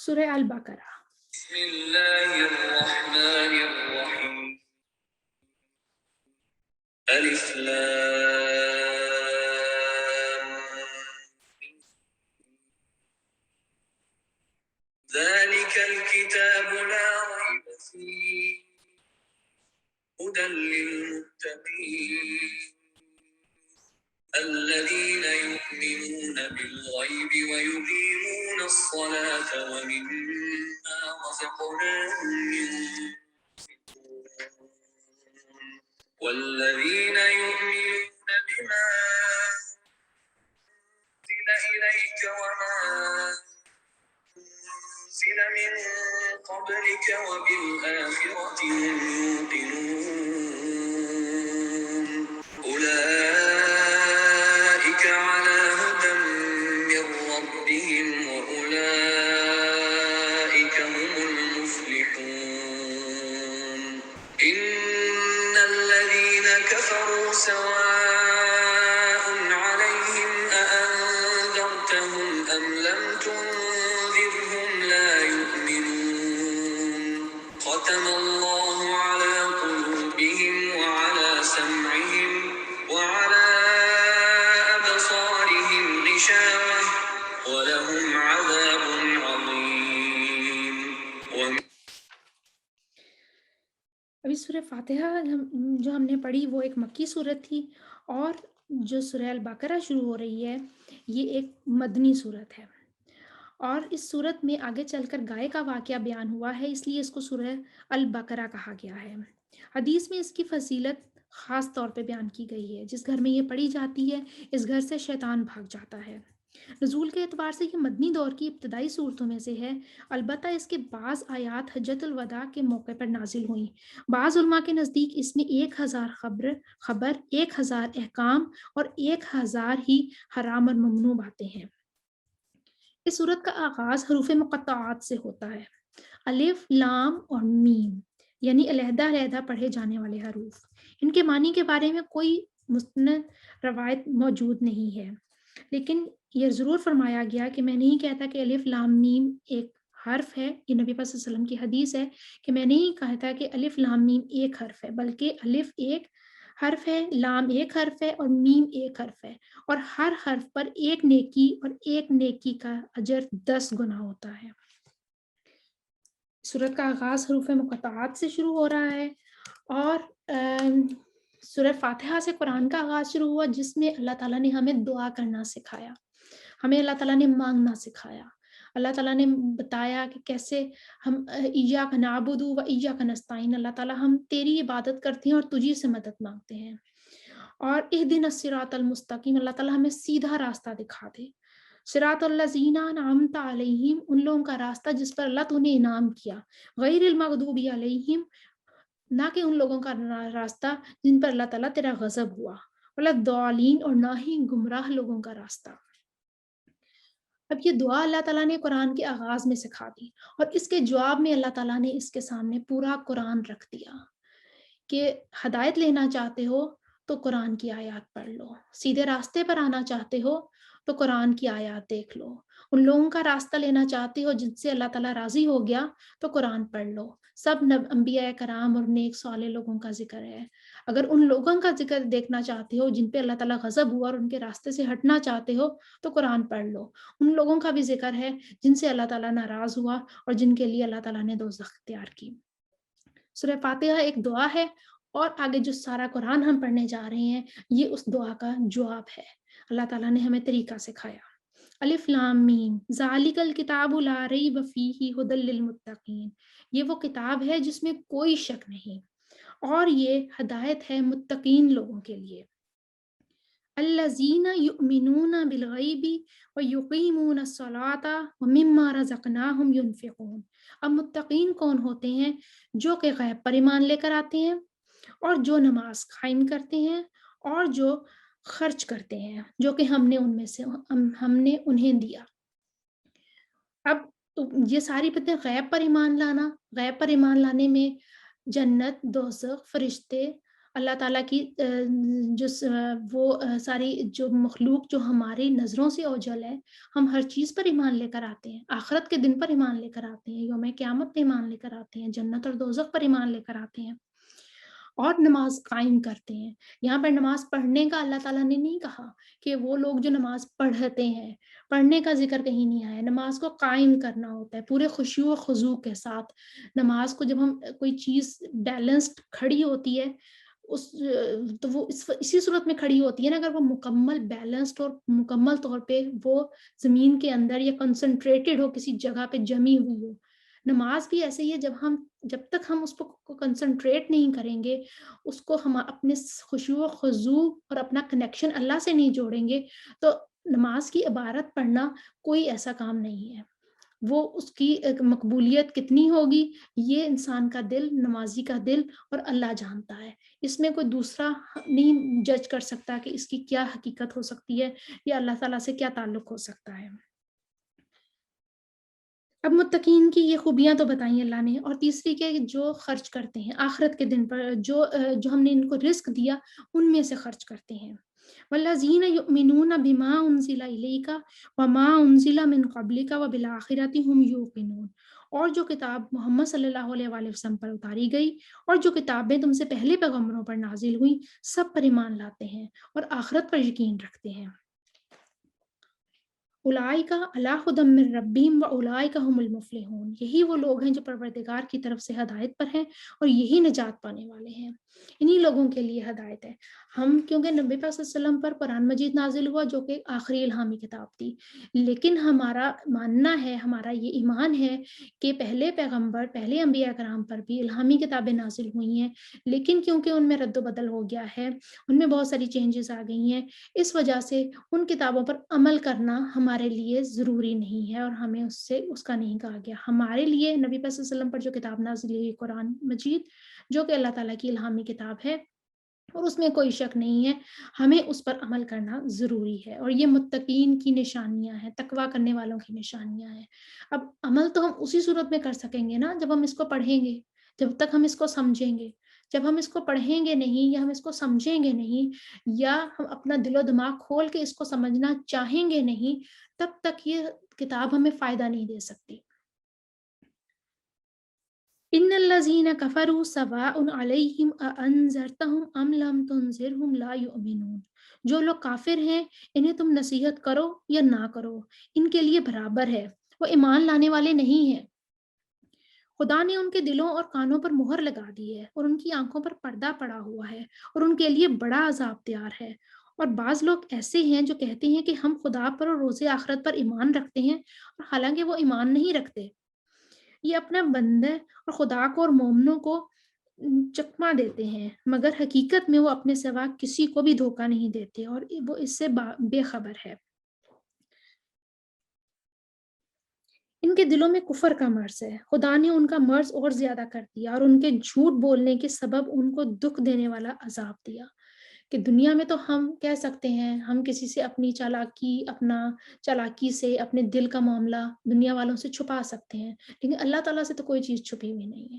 سورہ البقرہ۔ بسم اللہ الرحمن الرحیم الف لام ذلك الكتاب لا ريب فيه هدى للمتقين الذين يؤمنون بالغيب ويقيمون الصلاة ومما رزقناهم ينفقون والذين يؤمنون بما أنزل إليك وما أنزل من قبلك وبالآخرة هم يوقنون أولئك على هدى من ربهم وأولئك هم المفلحون إن الذين كفروا سواء عليهم أأنذرتهم أم لم تنذرهم لا يؤمنون ختم الله على قلوبهم وعلى سمعهم وعلى أبصارهم غشاوة ولهم عذاب عظيم ابھی سورہ فاتحہ جو ہم نے پڑھی وہ ایک مکی صورت تھی، اور جو سورہ البقرہ شروع ہو رہی ہے یہ ایک مدنی صورت ہے، اور اس صورت میں آگے چل کر گائے کا واقعہ بیان ہوا ہے، اس لیے اس کو سورہ البقرہ کہا گیا ہے۔ حدیث میں اس کی فضیلت خاص طور پہ بیان کی گئی ہے، جس گھر میں یہ پڑھی جاتی ہے اس گھر سے شیطان بھاگ جاتا ہے۔ نزول کے اعتبار سے یہ مدنی دور کی ابتدائی صورتوں میں سے ہے، البتہ اس کے بعض آیات حجۃ الوداع کے موقع پر نازل ہوئیں۔ بعض علماء کے نزدیک اس میں 1000 خبر 1000 احکام اور 1000 ہی حرام اور ممنوع باتیں ہیں۔ اس صورت کا آغاز حروف مقطعات سے ہوتا ہے، الف، لام اور میم، یعنی علیحدہ علیحدہ پڑھے جانے والے حروف۔ ان کے معنی کے بارے میں کوئی مستند روایت موجود نہیں ہے، لیکن یہ ضرور فرمایا گیا کہ میں نہیں کہتا کہ الف لام میم ایک حرف ہے۔ یہ نبی پاک صلی اللہ علیہ وسلم کی حدیث ہے کہ میں نہیں کہتا کہ الف لام میم ایک حرف ہے، بلکہ الف ایک حرف ہے، لام ایک حرف ہے اور میم ایک حرف ہے، اور ہر حرف پر ایک نیکی اور ایک نیکی کا اجر 10 گنا ہوتا ہے۔ سورت کا آغاز حروف مقطعات سے شروع ہو رہا ہے، اور سورہ فاتحہ سے قرآن کا آغاز شروع ہوا، جس میں اللہ تعالیٰ نے ہمیں دعا کرنا سکھایا، ہمیں اللہ تعالیٰ نے مانگنا سکھایا۔ اللہ تعالیٰ نے بتایا کہ کیسے ہم ایاک نعبد و ایاک نستعین، اللہ تعالیٰ ہم تیری عبادت کرتے ہیں اور تجھی سے مدد مانگتے ہیں۔ اور اہدنا الصراط المستقیم، اللہ تعالیٰ ہمیں سیدھا راستہ دکھا دے۔ صراط الذین انعمت علیہم، ان لوگوں کا راستہ جس پر اللہ تو نے انعام کیا، غیر المغضوب علیہم، نہ کہ ان لوگوں کا راستہ جن پر اللہ تعالیٰ تیرا غضب ہوا، ولا الضالین، اور نہ ہی گمراہ لوگوں کا راستہ۔ اب یہ دعا اللہ تعالیٰ نے قرآن کے آغاز میں سکھا دی، اور اس کے جواب میں اللہ تعالیٰ نے اس کے سامنے پورا قرآن رکھ دیا کہ ہدایت لینا چاہتے ہو تو قرآن کی آیات پڑھ لو، سیدھے راستے پر آنا چاہتے ہو تو قرآن کی آیات دیکھ لو، ان لوگوں کا راستہ لینا چاہتے ہو جن سے اللہ تعالیٰ راضی ہو گیا تو قرآن پڑھ لو۔ سب انبیاء کرام اور نیک صالح لوگوں کا ذکر ہے۔ اگر ان لوگوں کا ذکر دیکھنا چاہتے ہو جن پہ اللہ تعالیٰ غضب ہوا اور ان کے راستے سے ہٹنا چاہتے ہو تو قرآن پڑھ لو۔ ان لوگوں کا بھی ذکر ہے جن سے اللہ تعالیٰ ناراض ہوا اور جن کے لیے اللہ تعالیٰ نے دوزخ اختیار کی۔ سورہ فاتحہ ایک دعا ہے، اور آگے جو سارا قرآن ہم پڑھنے جا رہے ہیں یہ اس دعا کا جواب ہے۔ اللہ تعالیٰ نے ہمیں طریقہ سکھایا۔ الف لام میم ذالک الکتاب لا ریب فیہ ھدی للمتقین، یہ وہ کتاب ہے جس میں کوئی شک نہیں، اور یہ ہدایت ہے متقین لوگوں کے لیے۔ الذین یؤمنون بالغیب ویقیمون الصلاۃ ومما رزقناہم ینفقون، اب متقین کون ہوتے ہیں؟ جو کہ غیب پر ایمان لے کر آتے ہیں، اور جو نماز قائم کرتے ہیں، اور جو خرچ کرتے ہیں جو کہ ہم نے ان میں سے ہم نے انہیں دیا۔ اب یہ ساری باتیں غیب پر ایمان لانا، غیب پر ایمان لانے میں جنت، دوزخ، فرشتے اللہ تعالیٰ کی وہ ساری جو مخلوق جو ہماری نظروں سے اوجھل ہے، ہم ہر چیز پر ایمان لے کر آتے ہیں، آخرت کے دن پر ایمان لے کر آتے ہیں، یوم قیامت پہ ایمان لے کر آتے ہیں، جنت اور دوزخ پر ایمان لے کر آتے ہیں، اور نماز قائم کرتے ہیں۔ یہاں پر نماز پڑھنے کا اللہ تعالیٰ نے نہیں کہا کہ وہ لوگ جو نماز پڑھتے ہیں، پڑھنے کا ذکر کہیں نہیں آیا، نماز کو قائم کرنا ہوتا ہے پورے خشوع و خضوع کے ساتھ۔ نماز کو جب ہم کوئی چیز بیلنسڈ کھڑی ہوتی ہے، اس تو وہ اسی صورت میں کھڑی ہوتی ہے نا، اگر وہ مکمل بیلنسڈ اور مکمل طور پہ وہ زمین کے اندر یا کنسنٹریٹڈ ہو، کسی جگہ پہ جمی ہوئی ہو۔ نماز بھی ایسے ہی ہے، جب تک ہم اس کو کنسنٹریٹ نہیں کریں گے، اس کو ہم اپنے خشوع و خضوع اور اپنا کنیکشن اللہ سے نہیں جوڑیں گے، تو نماز کی عبارت پڑھنا کوئی ایسا کام نہیں ہے۔ وہ اس کی ایک مقبولیت کتنی ہوگی، یہ انسان کا دل، نمازی کا دل اور اللہ جانتا ہے۔ اس میں کوئی دوسرا نہیں جج کر سکتا کہ اس کی کیا حقیقت ہو سکتی ہے یا اللہ تعالیٰ سے کیا تعلق ہو سکتا ہے۔ اب متقین کی یہ خوبیاں تو بتائیں اللہ نے، اور تیسری کہ جو خرچ کرتے ہیں آخرت کے دن پر، جو ہم نے ان کو رزق دیا ان میں سے خرچ کرتے ہیں۔ والذین یؤمنون بما انزل الیک وما انزل من قبلک وبالآخرۃ هم یوقنون، اور جو کتاب محمد صلی اللہ علیہ وآلہ وسلم پر اتاری گئی اور جو کتابیں تم سے پہلے پیغمبروں پر نازل ہوئیں، سب پر ایمان لاتے ہیں اور آخرت پر یقین رکھتے ہیں۔ اولئک علی ھدی من ربہم واولئک هم المفلحون، یہی وہ لوگ ہیں جو پروردگار کی طرف سے ہدایت پر ہیں اور یہی نجات پانے والے ہیں۔ انہی لوگوں کے لیے ہدایت ہے۔ ہم کیونکہ نبی پاک صلی اللہ علیہ وسلم پر قرآن مجید نازل ہوا جو کہ آخری الہامی کتاب تھی، لیکن ہمارا ماننا ہے، ہمارا یہ ایمان ہے کہ پہلے پیغمبر، پہلے انبیاء کرام پر بھی الہامی کتابیں نازل ہوئی ہیں، لیکن کیونکہ ان میں رد و بدل ہو گیا ہے، ان میں بہت ساری چینجز آ گئی ہیں، اس وجہ سے ان کتابوں پر عمل کرنا ہمارے لیے ضروری نہیں ہے اور ہمیں اس کا نہیں کہا گیا۔ ہمارے لیے نبی پاک صلی اللہ علیہ وسلم پر جو کتاب نازل ہوئی قرآن مجید، جو کہ اللہ تعالیٰ کی الہامی کتاب ہے اور اس میں کوئی شک نہیں ہے، ہمیں اس پر عمل کرنا ضروری ہے، اور یہ متقین کی نشانیاں ہیں، تقویٰ کرنے والوں کی نشانیاں ہیں۔ اب عمل تو ہم اسی صورت میں کر سکیں گے نا جب ہم اس کو پڑھیں گے، جب تک ہم اس کو سمجھیں گے۔ جب ہم اس کو پڑھیں گے نہیں یا ہم اس کو سمجھیں گے نہیں یا ہم اپنا دل و دماغ کھول کے اس کو سمجھنا چاہیں گے نہیں، تب تک یہ کتاب ہمیں فائدہ نہیں دے سکتی۔ ان الذین کفروا سواء علیہم اانذرتہم ام لم تنذرہم لا یؤمنون، جو لوگ کافر ہیں انہیں تم نصیحت کرو یا نہ کرو، ان کے لیے برابر ہے، وہ ایمان لانے والے نہیں ہیں۔ خدا نے ان کے دلوں اور کانوں پر مہر لگا دی ہے اور ان کی آنکھوں پر پردہ پڑا ہوا ہے اور ان کے لیے بڑا عذاب تیار ہے۔ اور بعض لوگ ایسے ہیں جو کہتے ہیں کہ ہم خدا پر اور روز آخرت پر ایمان رکھتے ہیں، اور حالانکہ وہ ایمان نہیں رکھتے۔ یہ اپنا بندے اور خدا کو اور مومنوں کو چکما دیتے ہیں، مگر حقیقت میں وہ اپنے سوا کسی کو بھی دھوکہ نہیں دیتے اور وہ اس سے بے خبر ہے۔ ان کے دلوں میں کفر کا مرض ہے، خدا نے ان کا مرض اور زیادہ کر دیا اور ان کے جھوٹ بولنے کے سبب ان کو دکھ دینے والا عذاب دیا۔ کہ دنیا میں تو ہم کہہ سکتے ہیں، ہم کسی سے اپنی چالاکی سے اپنے دل کا معاملہ دنیا والوں سے چھپا سکتے ہیں، لیکن اللہ تعالیٰ سے تو کوئی چیز چھپی ہوئی نہیں ہے۔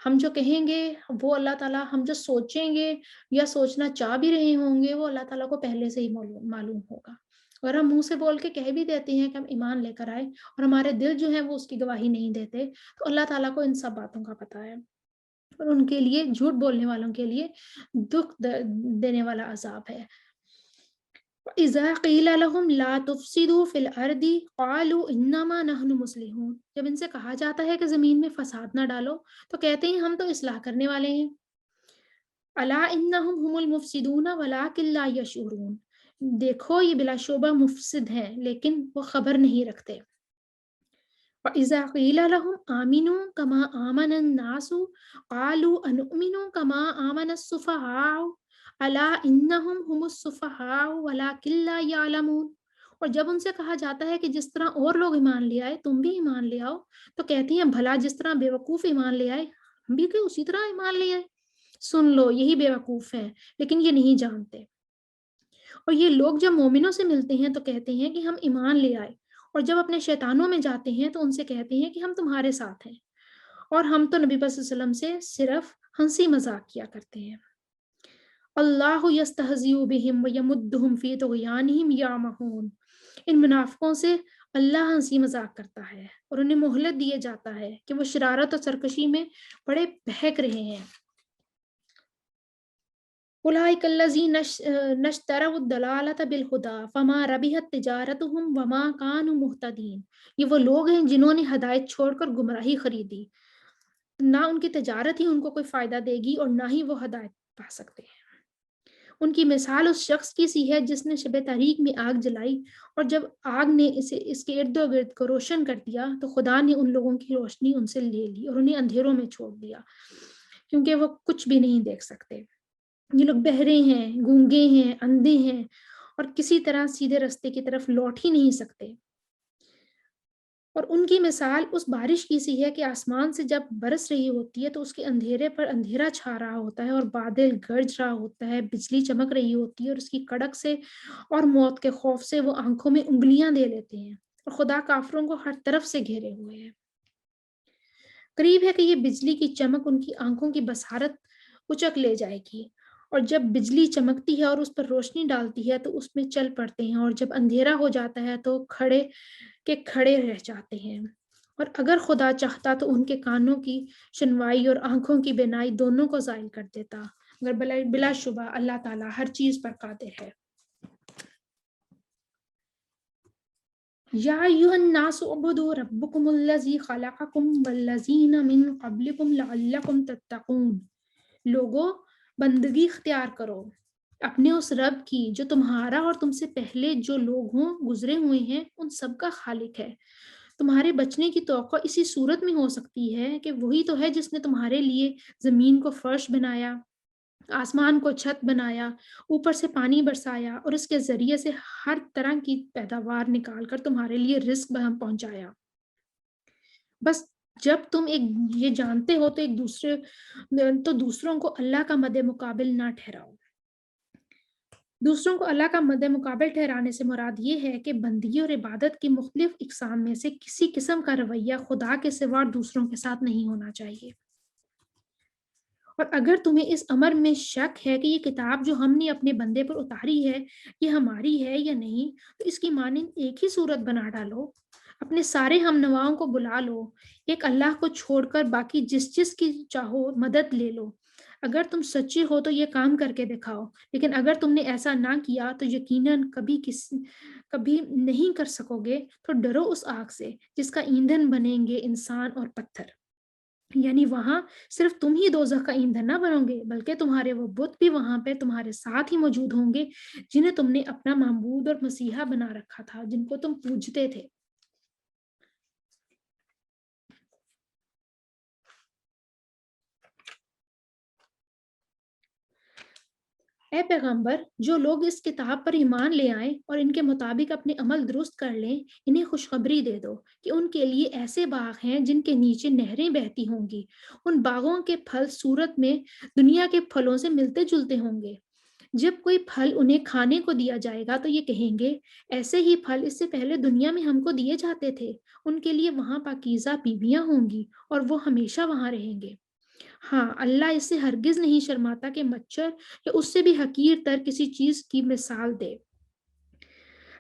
ہم جو کہیں گے وہ اللہ تعالیٰ، ہم جو سوچیں گے یا سوچنا چاہ بھی رہے ہوں گے وہ اللہ تعالیٰ کو پہلے سے ہی معلوم ہوگا۔ اگر ہم منہ سے بول کے کہہ بھی دیتے ہیں کہ ہم ایمان لے کر آئے اور ہمارے دل جو ہیں وہ اس کی گواہی نہیں دیتے، تو اللہ تعالیٰ کو ان سب باتوں کا پتہ ہے، اور ان کے لیے، جھوٹ بولنے والوں کے لیے دکھ دینے والا عذاب ہے۔ اذا قیل لهم لا تفسدوا فی الارض قالوا انما نحن مصلحون، جب ان سے کہا جاتا ہے کہ زمین میں فساد نہ ڈالو تو کہتے ہیں ہم تو اصلاح کرنے والے ہیں۔ الا انهم هم المفسدون ولكن لا يشعرون، دیکھو یہ بلا شبہ مفسد ہیں لیکن وہ خبر نہیں رکھتے۔ وَإِذَا قِيلَ لَهُمْ آمِنُوا كَمَا آمَنَ النَّاسُ قَالُوا أَنُؤْمِنُ كَمَا آمَنَ السُّفَهَاءُ أَلَا إِنَّهُمْ هُمُ السُّفَهَاءُ وَلَكِنْ لَا يَعْلَمُونَ، اور جب ان سے کہا جاتا ہے کہ جس طرح اور لوگ ایمان لے آئے تم بھی ایمان لے آؤ، تو کہتے ہیں بھلا جس طرح بے وقوف ایمان لے آئے ہم بھی کہ اسی طرح ایمان لے آئے۔ سن لو یہی بے وقوف ہیں لیکن یہ نہیں جانتے۔ اور یہ لوگ جب مومنوں سے ملتے ہیں تو کہتے ہیں کہ ہم ایمان لے آئے، اور جب اپنے شیطانوں میں جاتے ہیں تو ان سے کہتے ہیں کہ ہم تمہارے ساتھ ہیں اور ہم تو نبی صلی اللہ علیہ وسلم سے صرف ہنسی مذاق کیا کرتے ہیں۔ اللہ یستہزئ بہم ویمدہم فی طغیانہم یعمہون۔ ان منافقوں سے اللہ ہنسی مذاق کرتا ہے اور انہیں مہلت دیے جاتا ہے کہ وہ شرارت اور سرکشی میں بڑے بہک رہے ہیں۔ اولئک الذین اشتروا الضلالۃ بالہدی فما ربحت تجارتہم وما کانوا مہتدین۔ یہ وہ لوگ ہیں جنہوں نے ہدایت چھوڑ کر گمراہی خریدی، نہ ان کی تجارت ہی ان کو کوئی فائدہ دے گی اور نہ ہی وہ ہدایت پا سکتے ہیں۔ ان کی مثال اس شخص کی سی ہے جس نے شب تاریک میں آگ جلائی، اور جب آگ نے اس کے ارد گرد کو روشن کر دیا تو خدا نے ان لوگوں کی روشنی ان سے لے لی اور انہیں اندھیروں میں چھوڑ دیا، کیونکہ وہ کچھ بھی نہیں دیکھ سکتے۔ یہ لوگ بہرے ہیں، گونگے ہیں، اندھے ہیں اور کسی طرح سیدھے راستے کی طرف لوٹ ہی نہیں سکتے۔ اور ان کی مثال اس بارش کی سی ہے کہ آسمان سے جب برس رہی ہوتی ہے تو اس کے اندھیرے پر اندھیرا چھا رہا ہوتا ہے اور بادل گرج رہا ہوتا ہے، بجلی چمک رہی ہوتی ہے اور اس کی کڑک سے اور موت کے خوف سے وہ آنکھوں میں انگلیاں دے لیتے ہیں، اور خدا کافروں کو ہر طرف سے گھیرے ہوئے ہے۔ قریب ہے کہ یہ بجلی کی چمک ان کی آنکھوں کی بصارت اچک لے جائے گی، اور جب بجلی چمکتی ہے اور اس پر روشنی ڈالتی ہے تو اس میں چل پڑتے ہیں، اور جب اندھیرا ہو جاتا ہے تو کھڑے کے کھڑے رہ جاتے ہیں۔ اور اگر خدا چاہتا تو ان کے کانوں کی سنوائی اور آنکھوں کی بینائی دونوں کو زائل کر دیتا، مگر بلا شبہ اللہ تعالیٰ ہر چیز پر قادر ہے۔ یا ایھا الناس اعبدوا ربکم الذی خلقکم والذین من قبلکم لعلکم تتقون۔ لوگو، بندگی اختیار کرو اپنے اس رب کی جو تمہارا اور تم سے پہلے جو لوگ گزرے ہوئے ہیں ان سب کا خالق ہے۔ تمہارے بچنے کی توقع اسی صورت میں ہو سکتی ہے کہ وہی تو ہے جس نے تمہارے لیے زمین کو فرش بنایا، آسمان کو چھت بنایا، اوپر سے پانی برسایا اور اس کے ذریعے سے ہر طرح کی پیداوار نکال کر تمہارے لیے رزق پہنچایا۔ بس جب تم یہ جانتے ہو تو دوسروں کو اللہ کا مد مقابل نہ ٹھہراؤ۔ دوسروں کو اللہ کا مد مقابل ٹھہرانے سے مراد یہ ہے کہ بندگی اور عبادت کی مختلف اقسام میں سے کسی قسم کا رویہ خدا کے سوا دوسروں کے ساتھ نہیں ہونا چاہیے۔ اور اگر تمہیں اس امر میں شک ہے کہ یہ کتاب جو ہم نے اپنے بندے پر اتاری ہے یہ ہماری ہے یا نہیں، تو اس کی مانند ایک ہی صورت بنا ڈالو، اپنے سارے ہم نواؤں کو بلا لو، ایک اللہ کو چھوڑ کر باقی جس کی چاہو مدد لے لو۔ اگر تم سچے ہو تو یہ کام کر کے دکھاؤ، لیکن اگر تم نے ایسا نہ کیا تو یقیناً کبھی نہیں کر سکو گے، تو ڈرو اس آگ سے جس کا ایندھن بنیں گے انسان اور پتھر۔ یعنی وہاں صرف تم ہی دوزخ کا ایندھن نہ بنو گے، بلکہ تمہارے وہ بت بھی وہاں پہ تمہارے ساتھ ہی موجود ہوں گے جنہیں تم نے اپنا معبود اور مسیحا بنا رکھا تھا، جن کو تم پوجتے تھے۔ اے پیغمبر، جو لوگ اس کتاب پر ایمان لے آئیں اور ان کے مطابق اپنے عمل درست کر لیں، انہیں خوشخبری دے دو کہ ان کے لیے ایسے باغ ہیں جن کے نیچے نہریں بہتی ہوں گی۔ ان باغوں کے پھل صورت میں دنیا کے پھلوں سے ملتے جلتے ہوں گے۔ جب کوئی پھل انہیں کھانے کو دیا جائے گا تو یہ کہیں گے، ایسے ہی پھل اس سے پہلے دنیا میں ہم کو دیے جاتے تھے۔ ان کے لیے وہاں پاکیزہ بیویاں ہوں گی اور وہ ہمیشہ وہاں رہیں گے۔ ہاں، اللہ اس سے ہرگز نہیں شرماتا کہ مچھر یا اس سے بھی حقیر تر کسی چیز کی مثال دے۔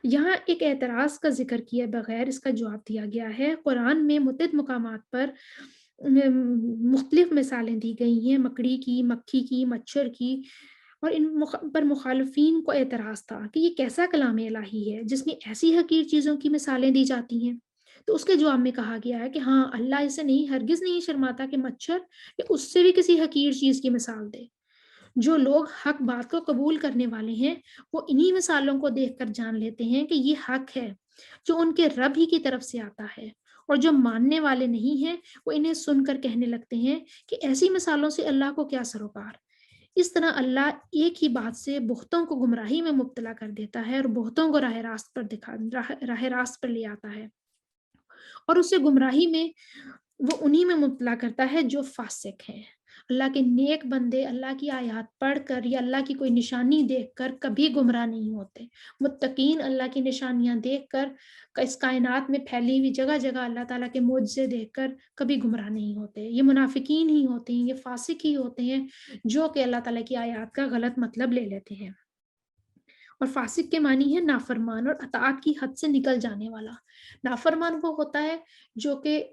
یہاں ایک اعتراض کا ذکر کیے بغیر اس کا جواب دیا گیا ہے۔ قرآن میں متعدد مقامات پر مختلف مثالیں دی گئی ہیں، مکڑی کی، مکھی کی، مچھر کی، اور ان پر مخالفین کو اعتراض تھا کہ یہ کیسا کلام الہی ہے جس میں ایسی حقیر چیزوں کی مثالیں دی جاتی ہیں۔ تو اس کے جواب میں کہا گیا ہے کہ ہاں، اللہ اسے ہرگز نہیں شرماتا کہ مچھر یا اس سے بھی کسی حقیر چیز کی مثال دے۔ جو لوگ حق بات کو قبول کرنے والے ہیں وہ انہی مثالوں کو دیکھ کر جان لیتے ہیں کہ یہ حق ہے جو ان کے رب ہی کی طرف سے آتا ہے، اور جو ماننے والے نہیں ہیں وہ انہیں سن کر کہنے لگتے ہیں کہ ایسی مثالوں سے اللہ کو کیا سروکار۔ اس طرح اللہ ایک ہی بات سے بہتوں کو گمراہی میں مبتلا کر دیتا ہے اور بہتوں کو راہ راست پر لے آتا ہے، اور اسے گمراہی میں وہ انہی میں مبتلا کرتا ہے جو فاسق ہیں۔ اللہ کے نیک بندے اللہ کی آیات پڑھ کر یا اللہ کی کوئی نشانی دیکھ کر کبھی گمراہ نہیں ہوتے۔ متقین اللہ کی نشانیاں دیکھ کر اس کائنات میں پھیلی ہوئی جگہ جگہ اللہ تعالیٰ کے معجزے دیکھ کر کبھی گمراہ نہیں ہوتے۔ یہ منافقین ہی ہوتے ہیں، یہ فاسق ہی ہوتے ہیں جو کہ اللہ تعالیٰ کی آیات کا غلط مطلب لے لیتے ہیں۔ اور فاسق کے معنی ہے نافرمان اور اطاعت کی حد سے نکل جانے والا۔ نافرمان وہ ہوتا ہے جو کہ